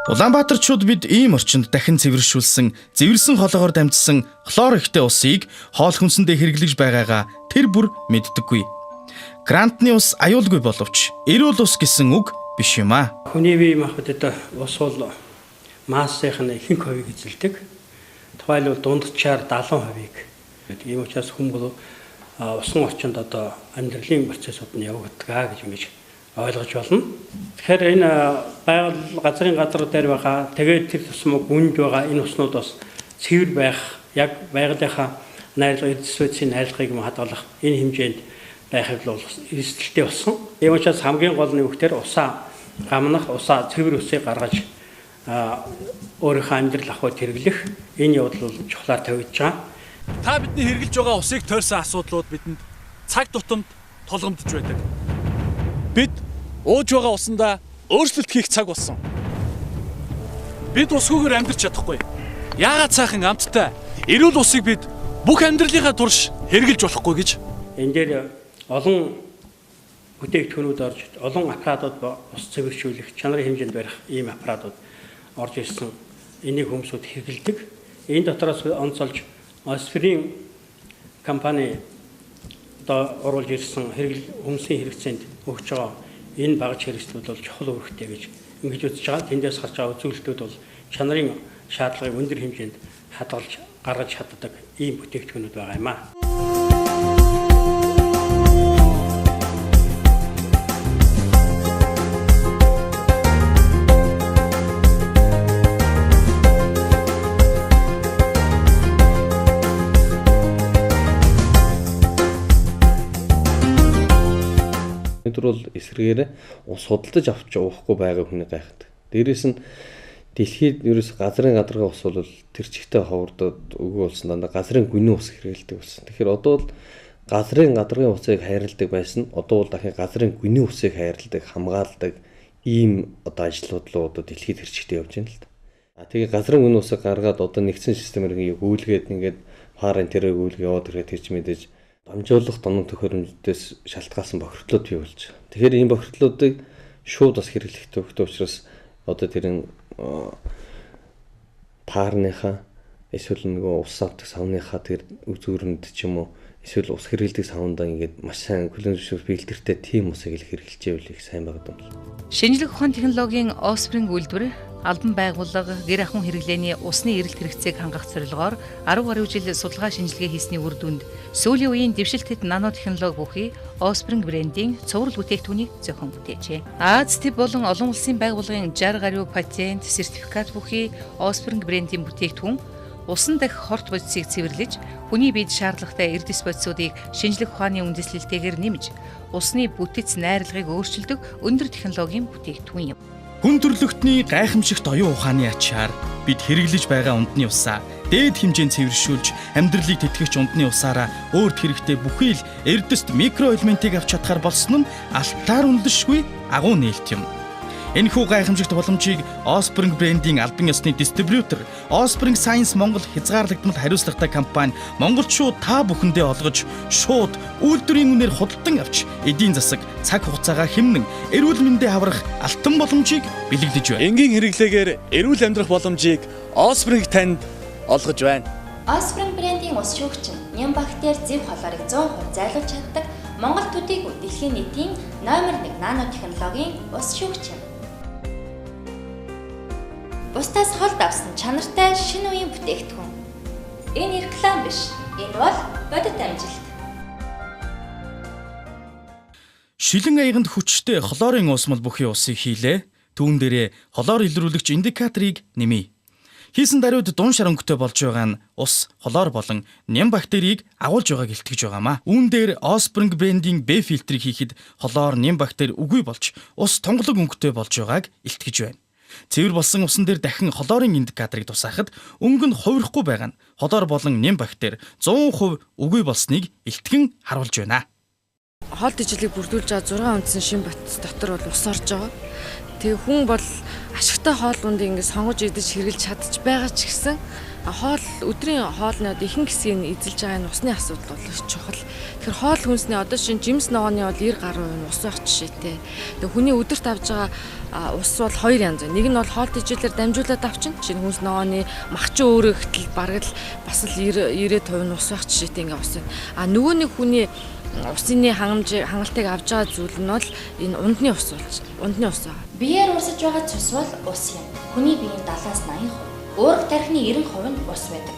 Улаанбаатарчууд бид ийм орчинд дахин цэвэршүүлсэн, зэвэрсэн хоолоогоор дамжсан хлор ихтэй усыг хоол хүнсэндээ хэрэглэж байгаагаа тэр бүр мэддэггүй. Грантны ус аюулгүй боловч эрүүл ус гэсэн үг биш юм аа. Хүний бие махбодод ус бол массынхны ихэнх хувийг эзэлдэг. Тухайлбал дунджаар 70%. Ийм учраас хүн бол усан орчинд одоо амьдралын процессууд нь явагддаг гэж ингэж ойлгож байна. Тэгэхээр энэ газрын газар дээр байгаа тэгээд тэр тусмаг гүнд байгаа энэ уснууд бас цэвэр байх, яг байгалийнхаа найрлагын эдсвэцийн найрлагыг хадгалах энэ хэмжээнд байхыг бол эрсдэлтэй болсон. Ийм учраас хамгийн гол нь үгтэр усаа гамнах, усаа цэвэр усыг гаргаж өөрийнхөө амьдрал ахуйд хэрэглэх энэ явдал бол чухлаар тавигдж байгаа. Та бидний хэрэглэж байгаа усыг тойрсон асуудлууд бидэнд цаг тутамд тулгамдж байдаг. Бид ууж байгаа усандаа өөрчлөлт хийх цаг болсон. Бид усгүйгээр амьдрч чадахгүй. Яагаад сайхан амттай эрүүл усыг бид бүх амьдралынхаа турш хэрэглэж болохгүй гэж. Энэ дээр олон бүтээгдэхүүнүүд орж, олон аппаратууд ус цэвэршүүлэх, чанарын хэмжээнд барих ийм аппаратууд орж ирсэн. Энийг хүмүүсүүд хэрэглэдэг. Энэ дотроос онцолж Аспирин компани оруулж ирсэн хүмүүсийн хэрэгцээнд өгч байгаа энэ багаж хэрэгслүүд бол чухал үүрэгтэй гэж ингэж үзэж байгаа. Тэндээс гарч байгаа үзүүлэлтүүд бол чанарын шаардлагыг өндөр хэмжээнд хадгалж гаргаж чаддаг ийм бүтээгдэхүүнүүд байгаа юм аа. Бол эсрэгээр ус худалдаж авч уухгүй байгаа хүний гайхдаг. Дээрээс нь дэлхийд ерөөс газрын гадаргын ус бол тэр чигтээ ховордод өгөө болсон дандаа газрын гүний ус хэрэглэдэг болсон. Тэгэхээр одоо бол газрын гадаргын усыг хайрладаг байсан. Одоо бол дахин газрын гүний усыг хайрладаг, хамгаалдаг ийм одоо ажлууд руу одоо дэлхийд тэр чигтээ явж байна л да. Тэгээ газрын гүний усыг гаргаад одоо нэгдсэн системээр гүйлгээд ингээд фарын тэрэг гүйлгээ яваад ирэхэд тэр ч мэдээж дамжуулах тоног төхөөрөмжүүдээс шалтгаалсан бохирдлууд бий болж байгаа. Тэгэхээр энэ бохирдлуудыг шууд бас хэрэглэх төвхтэй учраас одоо тэр таарныхаа эсвэл нөгөө ус авдаг савныхаа тэр үзүүрэнд ч юм уу эсвэл ус хэрэглэдэг савндаа ингээд маш сайн хүлээн зөвшөөрөх бэлтэртэй тийм усыг л хэрэглэж ивэл их сайн байгаа юм бол. Шинжлэх ухаан технологийн Offspring үйлдвэр албан байгууллага гэр ахуйн хэрэглээний усны эрэлт хэрэгцээг хангах зорилгоор 10 гаруй жил судалгаа шинжилгээ хийсний үр дүнд сүүлийн үеийн дэвшилтэт нано технологи бүхий Offspring брендийн цуврал бүтээгдэхүүнийг зохион бүтээжээ. Аз төв болон олон улсын байгууллагын 60 гаруй патент, сертификат бүхий Offspring брендийн бүтээгдэхүүн усан дахь хорт бодисыг цэвэрлэж, хүний биед шаардлагатай эрдэс бодисуудыг шинжлэх ухааны үндэслэлтэйгээр нэмж, усны бүтэц найрлагыг өөрчилдөг өндөр технологийн бүтээгдэхүүн юм. Хүн төрлөختний гайхамшигт оюун ухааны ачаар бид хэрэглэж байгаа унтны усаа дээд хэмжээнд цэвэршүүлж амьдралыг тэтгэгч унтны усаараа өөрт хэрэгтэй бүхий л эрдэст микроэлементийг авч чадхаар болсон нь алтаар үнэлшгүй агуу нээлт юм. Энэхүү гайхамшигт боломжийг Offspring брендийн албан ёсны дистрибьютор Offspring Science Монгол хязгаарлагдмал хариуцлагатай компани монголчууд та бүхэндээ олгож шууд үйлдвэрийн үнээр худалдан авч эдийн засаг цаг хугацаагаа хэмнэн эрүүл мэндэ аврах алтан боломжийг бэлэглэж байна. Энгийн хэрэглээгээр эрүүл амьдрах боломжийг Offspring танд олгож байна. Offspring брендийн ус шүүгч ням бактери зөв холоорыг 100% зайлуулж чаддаг Монгол төдийгүй дэлхийн нийтийн номер 1 нано технологийн ус шүүгч юм. Бусдаас холд авсан чанартай шинэ үеийн бүтээгдэхүүн. Энэ реклам биш. Энэ бол бодит амжилт. Шилэн аяганд хүчтэй хлорын уусмал бүхий усыг хийлээ. Түүн дээрээ хлор илрүүлэгч индикаторыг нэмье. Хийсэн даруйд дун шар өнгөтэй болж байгаа нь ус, хлор болон ням бактерийг агуулж байгааг илтгэж байгаамаа. Үүн дээр Offspring брендийн B фильтрийг хийхэд хлор, ням бактери үгүй болж ус тонголог өнгөтэй болж байгааг илтгэж байна. Цэвэр болсон усан дээр дахин хлорын индикаторыг тусаахад өнгө нь хувирахгүй байгаа нь хлор болон ням бактери 100% үгүй болсныг илтгэн харуулж байна. Хоол ижилийг бүрдүүлж байгаа 6 үндсэн шин батц дотор бол ус орж байгаа. Тэгээ хүн бол ашигтай хоол ундыг ингэ сонгож идэж хэрглэж чадчих байгаа ч гэсэн Өдрийн хоолны ихэнх хэсгийг эзэлж байгаа энэ усны асуудал бол их чухал. Тэгэхээр хоол хүнсний одоо шин жимс ногооны бол 90 гаруй нь ус байх жишээтэй. Тэгээ хүний өдөрт авж байгаа ус бол хоёр янз. Нэг нь бол хоол тэжээлээр дамжуулаад авчин. Жишээ нь хүнс ногооны махчин өөрөө гэтэл бараг л бас л 90% нь ус байх жишээтэй ингээ ус байна. Нөгөө нэг хүний усны хангалтыг авж байгаа зүйл нь бол энэ ундны ус болж. Ундны ус. Биеэр урсаж байгаа цус бол ус юм. Хүний биеийн 70-80%. Уурга тархины 90% нь ус байдаг.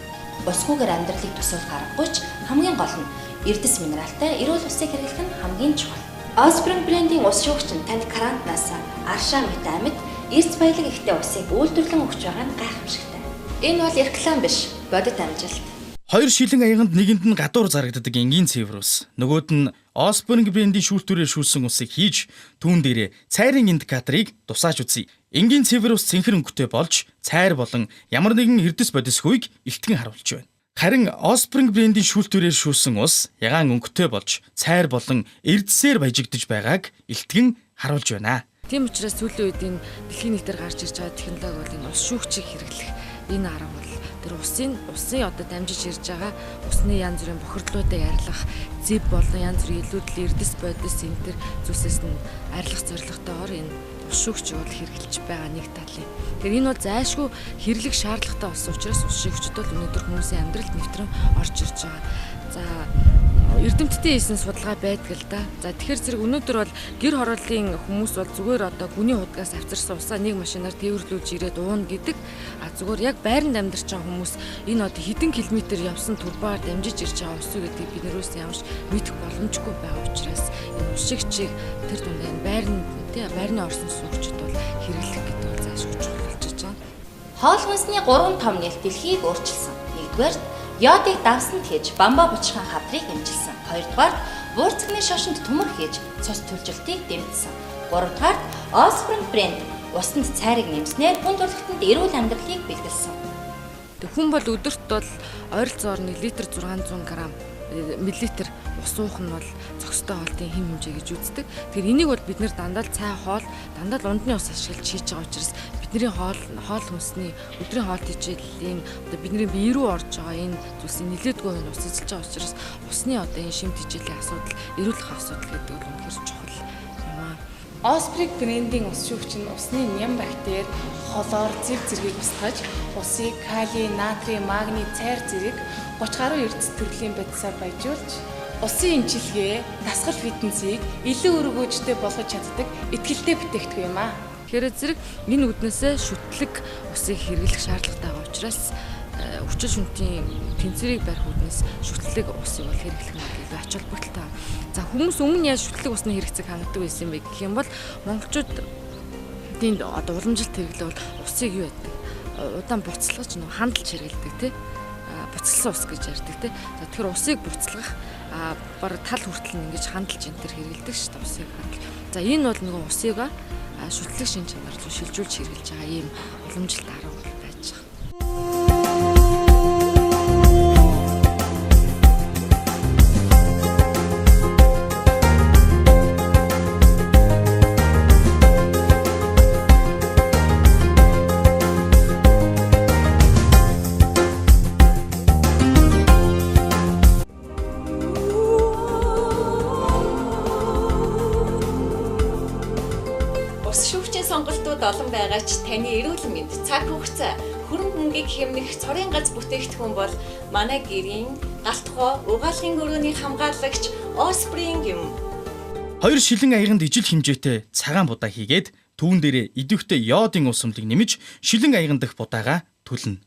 Усгүйгээр амьдралыг төсөөлөх аргагүй ч хамгийн гол нь эрдэс минералтай эрүүл усыг хэрэглэх нь хамгийн чухал. Offspring брэндийн ус шүүгч нь танд Карантнаас Аршаа мэт амьд эрс баялаг ихтэй усыг үйлдвэрлэн өгч байгаа нь гайхамшигтай. Энэ бол реклам биш, бодит амжилт. Хоёр шилэн аяганд нэгэнд нь гадуур зарагддаг энгийн цэвэр ус. Нөгөөд нь Offspring брэндийн шүүлтүүрээр шүүлсэн усыг хийж түүн дээрээ цайрын индикаторыг дусааж үзье. Энгийн цэвэр ус цэнхэр өнгөтэй болж цайр болон ямар нэгэн эрдэс бодисхүйг илтгэн харуулж байна. Харин Offspring брэндийн шүүлтүүрээр шүүлсэн ус ягаан өнгөтэй болж цайр болон эрдэсээр баяжигдж байгааг илтгэн харуулж байна. Тийм учраас сүүлийн үед энэ дэлхийн нийтээр гарч ирж байгаа технологи бол энэ ус шүүгчийг хэрэглэх энэ арга бол тэр усын одоо дамжиж ирж байгаа усны янз бүрийн бохирдлуудыг арилгах, зэв болон янз бүрийн илүүдэл эрдэс бодис энэ төр зүйлсээс нь арилгах зорилготойгоор энэ ус шүүгч бол хэрэгжилж байгаа нэг тал юм. Тэгэхээр энэ бол зайлшгүй хэрэглэх шаардлагатай болсон учраас ус шүүгчд бол өнөөдөр хүмүүсийн амьдралд нэвтрэн орж ирж байгаа. За эрдэмтдийн хийсэн судалгаа байдаг л да. За тэгэхээр зэрэг өнөөдөр бол гэр хорооллын хүмүүс бол зүгээр одоо гүний худгаас авчирсан усаа нэг машинаар тээвэрлүүлж ирээд ууна гэдэг. Зүгээр яг байранд амьдарч байгаа хүмүүс энэ одоо хэдэн километр явсан турбаар дамжиж ирж байгаа ус гэдгийг бид нэрээс ямарч мэдэх боломжгүй байгаа учраас энэ ус шигчийг тэр дундаа энэ байрны орсон суугчид бол хэрэглэх гэдэг бол зайлшгүй чухал болж байгаа. Хоол хүнсний 3 том нэлт дэлхийг өөрчилсөн. Нэгдүгээр йодыг давсанд хийж бамбаа бучхан хадрыг эмчилсэн. Хоёрдугаар буурцгны шошинд төмөр хийж цус төлжилтийг дэмжсэн. Гуравдугаар Offspring брэнд усанд цайрыг нэмснээр хүн төрөлхтөнд эрүүл амьдралыг бэлгэлсэн. Хүн бол өдөрт бол ойролцоогоор 1 литр 600 г миллилитр ус уух нь бол зохистой хоолтын хэм хэмжээ гэж үздэг. Тэгэхээр энийг бол бид нэр дандаа цай хоол, дандаа ундны ус ашиглаж хийж байгаа учраас бидний хоол хүнсний өдрийн хоол тэжээлийн одоо бидний бие рүү орж байгаа энэ зүйлсийн нэлээдгүй нь ус эзэлж байгаа учраас усны одоо энэ шим тэжээлийн асуудал, эрүүлэх асуудал гэдэг бол үнэхээр чухал юм аа. Offspring брэндийн ус шүүгч нь усны ням бактери, холоор зэрэг зэргийг устгаж, усыг кали, натрий, магний, цайр зэрэг 30 гаруй эрдэс төрлийн бодисоор баяжуулж, усын эмчилгээ, дасгал фитнесийг илүү өргөөжтэй болгож чаддаг итгэлтэй бүтээгдэхүүн юм аа. Тэгэхээр зэрэг энэ үднээсээ шүтлэг усыг хэрэглэх шаардлагатай байгаа учраас өвчин шүнтийн тэнцвэрийг барих үднээс шүтлэг усыг бол хэрэглэх нь ач холбогдолтой. За хүмүүс өмнө яаж шүтлэг усны хэрэгцээг хангалттай байсан бэ гэх юм бол монголчууд тийм одоо уламжилт хэрэглээ бол усыг юу яддаг? Удаан буцалгаж хандалж хэрэглэдэг тий. Буцалсан ус гэж ярьдаг тий. За тэгэхээр усыг буцалгах бараг тал хүртэл ингэж хандалж энэ төр хэрэглэдэг шүү дээ усыг хандал. За энэ бол нөгөө усыг шүтлэг шин чанар руу шилжүүлж хэрэглэж байгаа ийм уламжилт арга байж байгаа. Сонголтууд олон байгаа ч таны эрүүл мэнд цаг хугацаа хөрөнгө мөнгийг хэмнэх цорын гац бүтээгдэхүүн бол манай гэрийн галтхоо угаалгын өрөөний хамгаалагч Offspring юм. Хоёр шилэн аяганд ижил хэмжээтэй цагаан будаа хийгээд түүн дээрээ идэвхтэй йодын усамлыг нэмж шилэн аяган дах будаагаа түлнэ.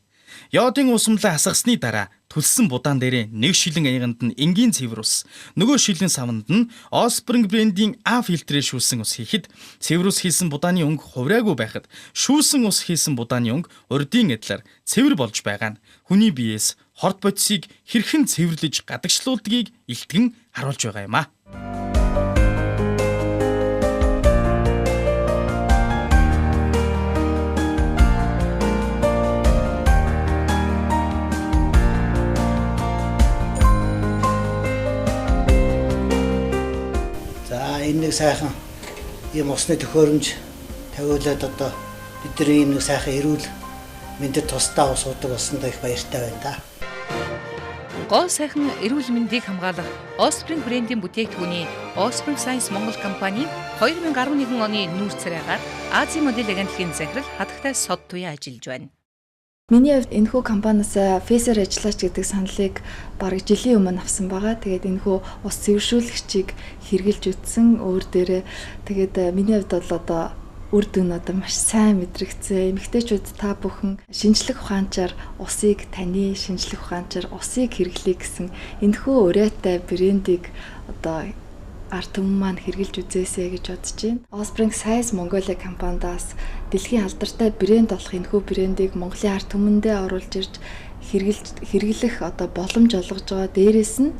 Йодын усамлаа хасгасны дараа түлсэн будаан дээрээ нэг шилэн аяганд нь энгийн цэвэр ус, нөгөө шилэн савнд нь Offspring брэндийн А фильтрээр шүүлсэн ус хийхэд цэвэр ус хийсэн будааны өнгө хувраагүй байхад шүүлсэн ус хийсэн будааны өнгө урдын адилаар цэвэр болж байгаа нь хүний биеэс хорт бодисыг хэрхэн цэвэрлэж гадагшлуулдгийг илтгэн харуулж байгаа юм а. Энэ нэг сайхан юм усны төхөөрөмж тавиулаад одоо бидний нэг сайхан эрүүл Мэдээ тусдаа суудаг болсондоо их баяртай байна да. Гоо сайхан эрүүл мэндийг хамгаалах Offspring брендийн бүтээгдэхүүний Offspring Science Монгол компани 2011 оны нүүр царайгаар Азийн модель агентлагийн захирал хатагтай сод туяа ажиллаж байна. Миний хувьд энэхүү компаниас Pfizer ажиллаач гэдэг саналыг бараг жилийн өмнө авсан байгаа. Тэгээд энэхүү ус цэвэршүүлэгчийг хэрэгжилж үтсэн өөр дээрээ тэгээд миний хувьд бол одоо үр дүн одоо маш сайн мэдрэгцээ. Эмэгтэйчүүд та бүхэн шинжлэх ухаанчаар усыг таны шинжлэх ухаанчаар усыг хэрэглэе гэсэн энэхүү урайтай брендийг одоо арт түмэн маань хэрэгжилж үзээсэй гэж бодож байна. Offspring Science Mongolia компаниудаас дэлхийн алдартай брэнд болох энэхүү брендийг Монголын арт түмэндээ оруулж ирж хэрэглэх одоо боломж олгож байгаа. Дээрээс нь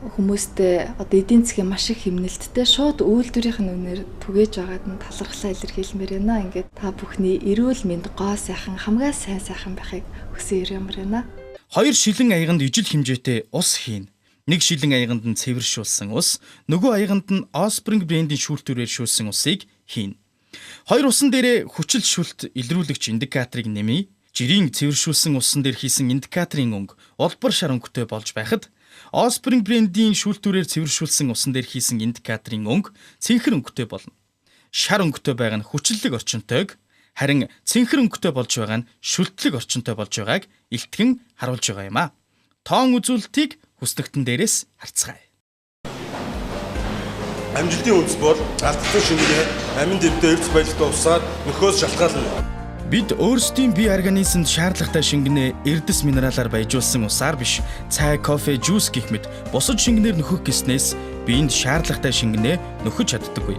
хүмүүстээ одоо эдийн засгийн маш их хэмнэлттэй шууд үйлдвэрийн үнээр түгээж байгаад нь талархлаа илэрхийлмээр байна. Ингээд та бүхний эрүүл мэнд гоо сайхан хамгаа сайн байхыг хүсэж ирмээр байна. 2 шилэн аяганд ижил хэмжээтэй ус хийн. 1 шилэн аяганд нь цэвэршүүлсэн ус, нөгөө аяганд нь Offspring брендийн шүүлтүүрээр шүүлсэн усыг хийн. 2 усан дээрээ хүчил шүлт илрүүлэгч индикаторыг нэмье. Жирийн цэвэршүүлсэн усан дээр хийсэн индикаторын өнгө улбар шар өнгөтэй болж байхад Offspring брендийн шүүлтүүрээр цэвэршүүлсэн усан дээр хийсэн индикаторын өнгө цэнхэр өнгөтэй болно. Шар өнгөтэй байгаа нь хүчлэлэг орчинтойг, харин цэнхэр өнгөтэй болж байгаа нь шүлтлэг орчинтой болж байгааг илтгэн харуулж байгаа юм а. Тоон үзүүлэлтийг хүсдэгтэн дээрээс харцгаая. Амжилтын үндэс бол алдсан шингээ амин дэвтэ эрдэс баялагтай усаар нөхөөс шалтгаална. Бид өөрсдийн бие организмд шаардлагатай шингэнээ эрдэс минералаар баяжуулсан усаар биш, цай, кофе, жуус гэх мэт бусад шингэнээр нөхөх гэснээс биеинд шаардлагатай шингэнээ нөхөж чаддаггүй.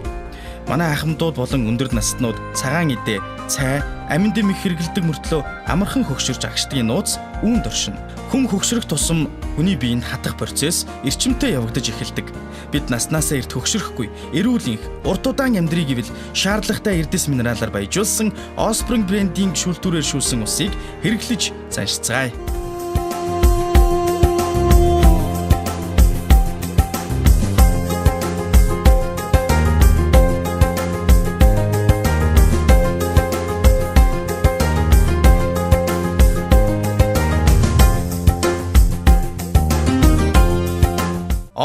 Манай ахмадууд болон өндөр настнууд цагаан идэ, цай, амин дэм их хэрэглэдэг мөртлөө амархан хөгшөрж агшдгийн нууц үүнд оршино. Хүн хөгшрөх тусам хүний биеинд хатах процесс эрчимтэй явагдаж эхэлдэг. Бид наснаасаа эрт хөгшрөхгүй, эрүүл энх, урт удаан амьдрий гэвэл шаардлагатай эрдэс минералаар баяжуулсан Offspring брендийн шүүлтүүрээр шүүлсэн усыг хэрэглэж заншицгаая.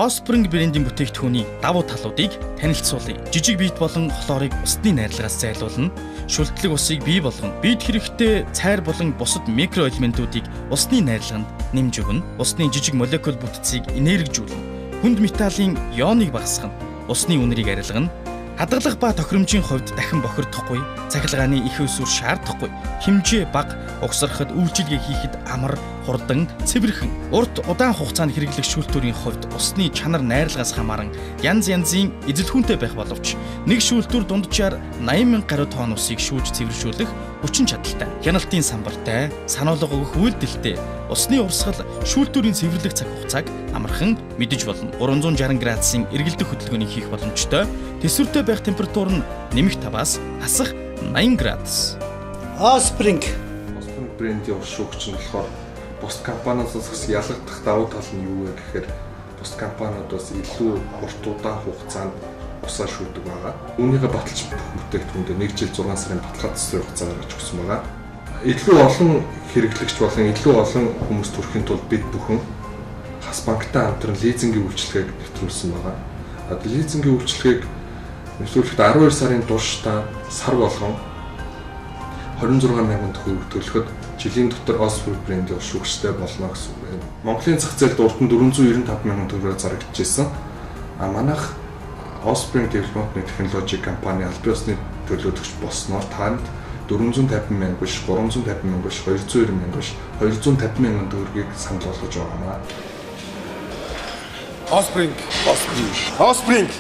Offspring брендийн бүтээгдэхүүний давуу талуудыг танилцуулъя. Жижиг биет болон хлорыг усны найрлагаас зайлуулна. Шүлтлэг усыг бий болгоно. Биед хэрэгтэй цайр болон бусад микроэлементүүдийг усны найрлаганд нэмж өгнө. Усны жижиг молекул бүтцийг энергижүүлнэ. Хүнд металлын ионыг багасгана. Усны үнэрийг арилгана. Хадгалах ба тохиромжийн хувьд дахин бохирдохгүй, цахилгааны их өсвөр шаардахгүй, хэмжээ бага, угсархад үйлчилгээ хийхэд амар, хурдан, цэвэрхэн. Урт удаан хугацаанд хэрэглэх шүүлтүүрийн хувьд усны чанар найрлагаас хамааран янз янзын эзэлхүүнтэй байх боловч нэг шүүлтүүр дунджаар 80,000 гаруй тонн усыг шүүлж цэвэршүүлэх хүчин чадалтай. Хяналтын самбартай, сануулга өгөх үйлдэлтэй, усны урсгал шүүлтүүрийн цэвэрлэх цаг хугацааг амархан мэдэж болно. 360 градусын эргэлдэх хөдөлгөөнийг хийх боломжтой. Тэсвэртэй байх температур нь нэмэх 5-аас хасах 80 градус. Offspring брендийн ус шүүгч нь болохоор бус компаниудаас ялгагдах давуу тал нь юу вэ гэхээр бус компаниудаас илүү урт удаан хугацаанд усаа шүүдэг байгаа. Үүнийгээ баталж бүтээгдэхүүндээ 1 жил 6 сарын баталгаа төсвийн хугацаа гаргаж өгсөн байгаа. Илүү олон хэрэглэгч болон илүү олон хүмүүст хүрэхин тулд бид бүхэн хас банктай хамтран лизингийн үйлчилгээг нэвтрүүлсэн байгаа. Лизингийн үйлчилгээг нэвтрүүлэхэд 12 сарын турш та сар болгон 26,000 төгрөг төлөхөд жилийн дотор Offspring брендийн ус шүүгчтэй болно гэсэн үг байна. Монголын зах зээлд урд нь 495,000 төгрөгөөр зарагдчихсан. Манайх Offspring Development Technology компани албан ёсны төлөөдөгч болсноор танд 450,000 биш, 350,000 биш, 290,000 биш, 250,000 төгрөгийг санал болгож байгаа юм аа. Offspring